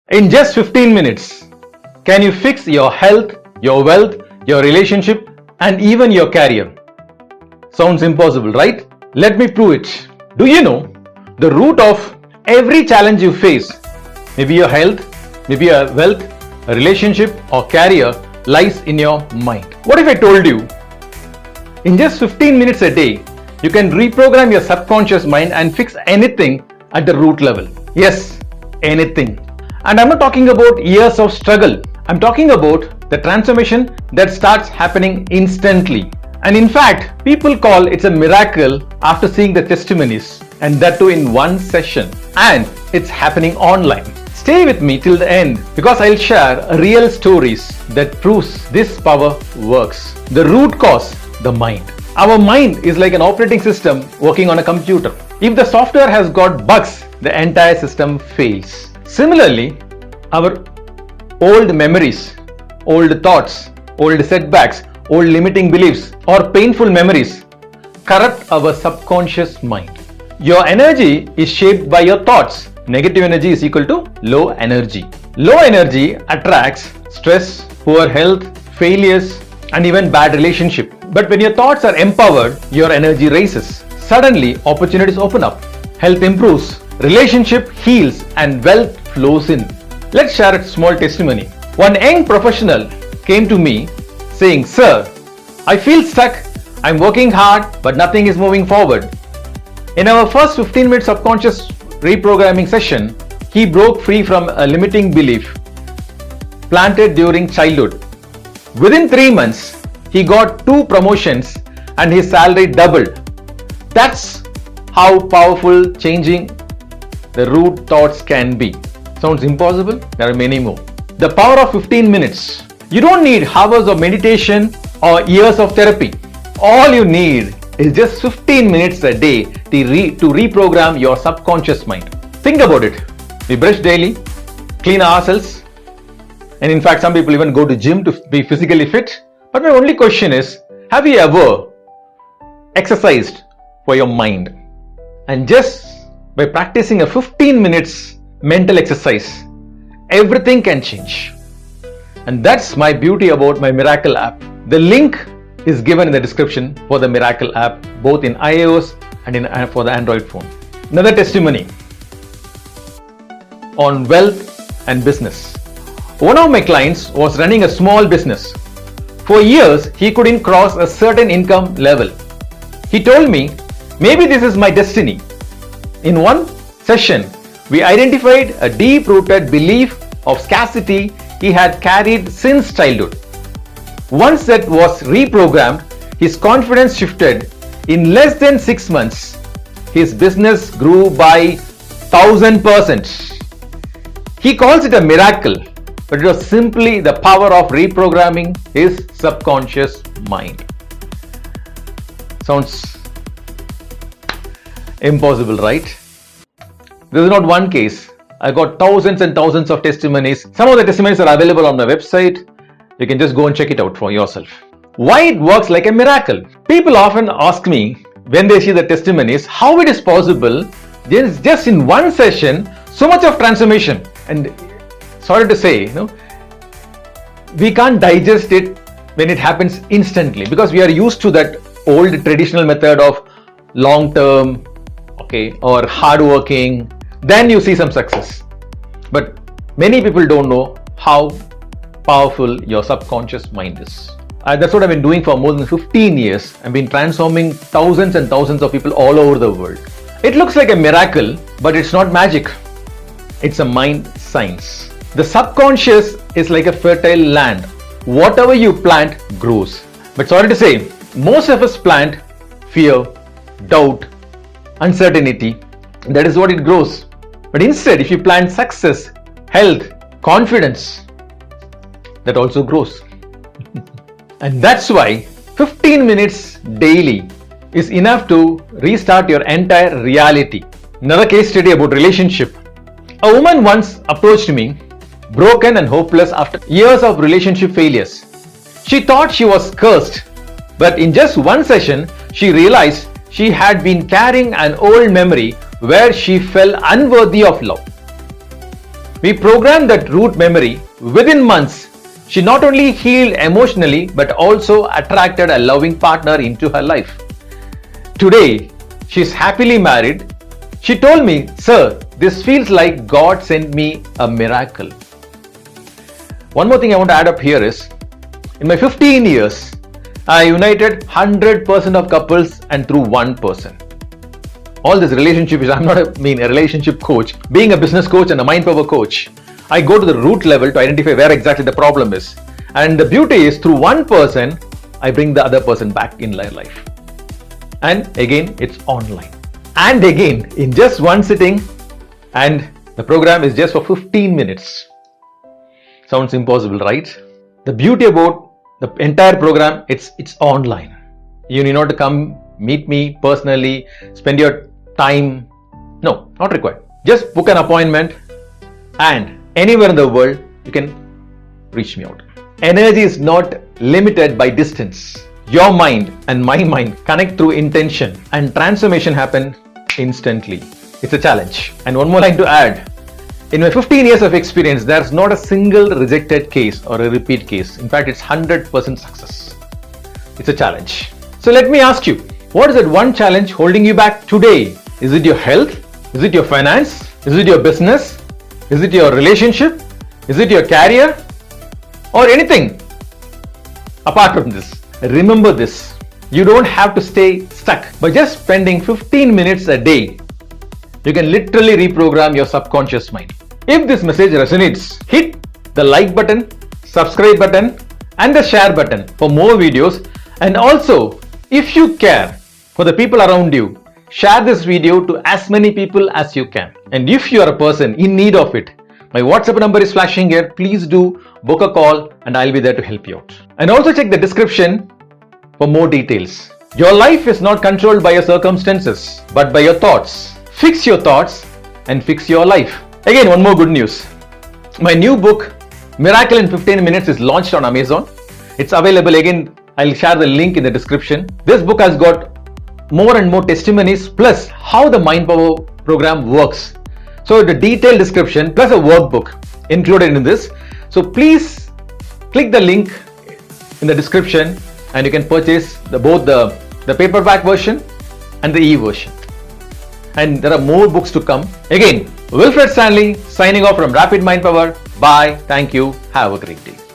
In just 15 minutes, can you fix your health, your wealth, your relationship, and even your career? Sounds impossible, right? Let me prove it. Do you know the root of every challenge you face, maybe your health, maybe your wealth, a relationship, or career, lies in your mind? What if I told you in just 15 minutes a day, you can reprogram your subconscious mind and fix anything at the root level? Yes, anything. And I'm not talking about years of struggle. I'm talking about the transformation that starts happening instantly. And in fact, people call it a miracle after seeing the testimonies, and that too in one session. And it's happening online. Stay with me till the end because I'll share real stories that proves this power works. The root cause, the mind. Our mind is like an operating system working on a computer. If the software has got bugs, the entire system fails. Similarly, our old memories, old thoughts, old setbacks, old limiting beliefs, or painful memories corrupt our subconscious mind. Your energy is shaped by your thoughts. Negative energy is equal to low energy. Low energy attracts stress, poor health, failures, and even bad relationship. But when your thoughts are empowered, your energy raises. Suddenly, opportunities open up, health improves, relationship heals, and wealth flows in. Let's share a small testimony. One young professional came to me saying, "Sir, I feel stuck. I'm working hard, but nothing is moving forward." In our first 15 minute subconscious reprogramming session, he broke free from a limiting belief planted during childhood. Within 3 months, he got 2 promotions and his salary doubled. That's how powerful changing the root thoughts can be. Sounds impossible? There are many more. The power of 15 minutes. You don't need hours of meditation or years of therapy. All you need is just 15 minutes a day to reprogram your subconscious mind. Think about it. We brush daily, clean ourselves, and in fact, some people even go to gym to be physically fit. But my only question is, have you ever exercised for your mind? And just by practicing a 15 minutes mental exercise, everything can change. And that's my beauty about my Miracle app. The link is given in the description for the Miracle app, both in iOS and for the Android phone. Another testimony on wealth and business. One of my clients was running a small business. For years, he couldn't cross a certain income level. He told me, "Maybe this is my destiny." In one session, we identified a deep-rooted belief of scarcity he had carried since childhood. Once that was reprogrammed, his confidence shifted. In less than 6 months, his business grew by 1000%. He calls it a miracle, but it was simply the power of reprogramming his subconscious mind. Sounds impossible, right? This is not one case. I got thousands and thousands of testimonies. Some of the testimonies are available on my website. You can just go and check it out for yourself. Why it works like a miracle? People often ask me when they see the testimonies how it is possible. There is just in one session so much of transformation. And sorry to say, we can't digest it when it happens instantly because we are used to that old traditional method of long term, or hard working. Then you see some success. But many people don't know how powerful your subconscious mind is. That's what I've been doing for more than 15 years. I've been transforming thousands and thousands of people all over the world. It looks like a miracle, but it's not magic. It's a mind science. The subconscious is like a fertile land. Whatever you plant grows. But sorry to say, most of us plant fear, doubt, uncertainty. That is what it grows. But instead, if you plant success, health, confidence, that also grows. And that's why 15 minutes daily is enough to restart your entire reality. Another case study about relationship. A woman once approached me, broken and hopeless after years of relationship failures. She thought she was cursed, but in just one session, she realized she had been carrying an old memory where she felt unworthy of love. We programmed that root memory. Within months, she not only healed emotionally but also attracted a loving partner into her life. Today, she is happily married. She told me, "Sir, this feels like God sent me a miracle." One more thing I want to add up here is, in my 15 years, I united 100% of couples and through one person. All this relationship is, I'm not a relationship coach. Being a business coach and a mind power coach, I go to the root level to identify where exactly the problem is. And the beauty is, through one person, I bring the other person back in their life. And again, it's online. And again, in just one sitting, and the program is just for 15 minutes. Sounds impossible, right? The beauty about the entire program, it's online. You need not to come meet me personally, spend your time. No, not required. Just book an appointment and anywhere in the world, you can reach me out. Energy is not limited by distance. Your mind and my mind connect through intention and transformation happen instantly. It's a challenge. And one more line to add. In my 15 years of experience, there's not a single rejected case or a repeat case. In fact, it's 100% success. It's a challenge. So let me ask you, what is that one challenge holding you back today? Is it your health? Is it your finance? Is it your business? Is it your relationship? Is it your career? Or anything apart from this? Remember this. You don't have to stay stuck. By just spending 15 minutes a day, you can literally reprogram your subconscious mind. If this message resonates, hit the like button, subscribe button, and the share button for more videos. And also, if you care for the people around you, share this video to as many people as you can. And if you are a person in need of it, my WhatsApp number is flashing here. Please do book a call and I'll be there to help you out. And also check the description for more details. Your life is not controlled by your circumstances, but by your thoughts. Fix your thoughts and fix your life. Again, one more good news. My new book, Miracle in 15 Minutes, is launched on Amazon. It's available. Again, I'll share the link in the description. This book has got more and more testimonies plus how the Mind Power program works. So the detailed description plus a workbook included in this. So please click the link in the description and you can purchase both the paperback version and the e-version. And there are more books to come. Again, Wilfred Stanley signing off from Rapid Mind Power. Bye. Thank you. Have a great day.